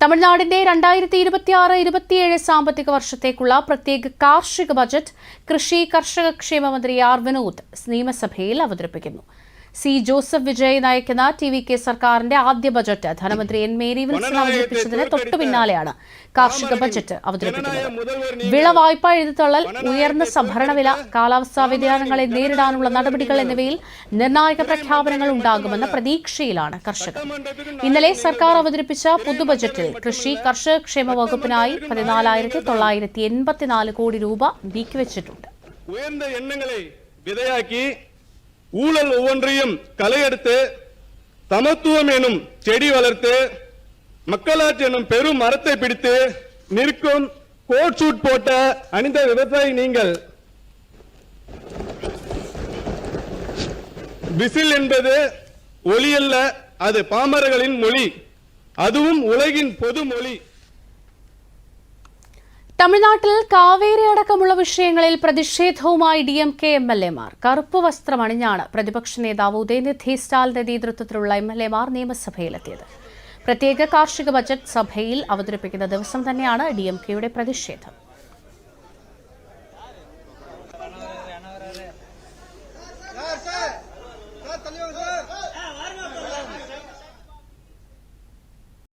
തമിഴ്നാടിന്റെ 2026-27 സാമ്പത്തിക വർഷത്തേക്കുള്ള പ്രത്യേക കാർഷിക ബജറ്റ് കൃഷി കർഷക ക്ഷേമ മന്ത്രി ആർ വിനോദ് നിയമസഭയിൽ അവതരിപ്പിക്കുന്നു. സി ജോസഫ് വിജയ് നയിക്കുന്ന ടി.വി.കെ സർക്കാരിന്റെ ആദ്യ ബജറ്റ് ധനമന്ത്രി എൻ മേരി വിൽസൺ അവതരിപ്പിച്ചതിന് തൊട്ടു പിന്നാലെയാണ് കാർഷിക ബജറ്റ് അവതരിപ്പിക്കുന്നത്. വിളവായ്പ എഴുതിത്തള്ളൽ, ഉയർന്ന സംഭരണവില, കാലാവസ്ഥാ വ്യതിയാനങ്ങളെ നേരിടാനുള്ള നടപടികൾ എന്നിവയിൽ നിർണായക പ്രഖ്യാപനങ്ങൾ ഉണ്ടാകുമെന്ന പ്രതീക്ഷയിലാണ് കർഷകർ. ഇന്നലെ സർക്കാർ അവതരിപ്പിച്ച പൊതുബജറ്റിൽ കൃഷി കർഷക ക്ഷേമ വകുപ്പിനായി 14,984 കോടി രൂപ നീക്കിവച്ചിട്ടുണ്ട്. ഉയർന്ന എണ്ണങ്ങളെ വിതയാക്കി ஊழல் ஒவ்வொன்றையும் களையெடுத்து சமத்துவம் எனும் செடி வளர்த்து மக்களாட்சி எனும் பெரும் மரத்தை பிடித்து நிற்கும் கோட் சூட் போட்ட அணிந்த விவசாயி நீங்கள். விசில் என்பது ஒலி அல்ல, அது பாமரர்களின் மொழி, அதுவும் உலகின் பொது மொழி. തമിഴ്നാട്ടിൽ കാവേരി അടക്കമുള്ള വിഷയങ്ങളിൽ പ്രതിഷേധവുമായി DMK MLA-മാർ. കറുപ്പ് വസ്ത്രമണിഞ്ഞാണ് പ്രതിപക്ഷ നേതാവ് ഉദയനിധി സ്റ്റാലിന്റെ നേതൃത്വത്തിലുള്ള MLA-മാർ നിയമസഭയിലെത്തിയത്. പ്രത്യേക കാർഷിക ബജറ്റ് സഭയിൽ അവതരിപ്പിക്കുന്ന ദിവസം തന്നെയാണ് DMK-യുടെ പ്രതിഷേധം.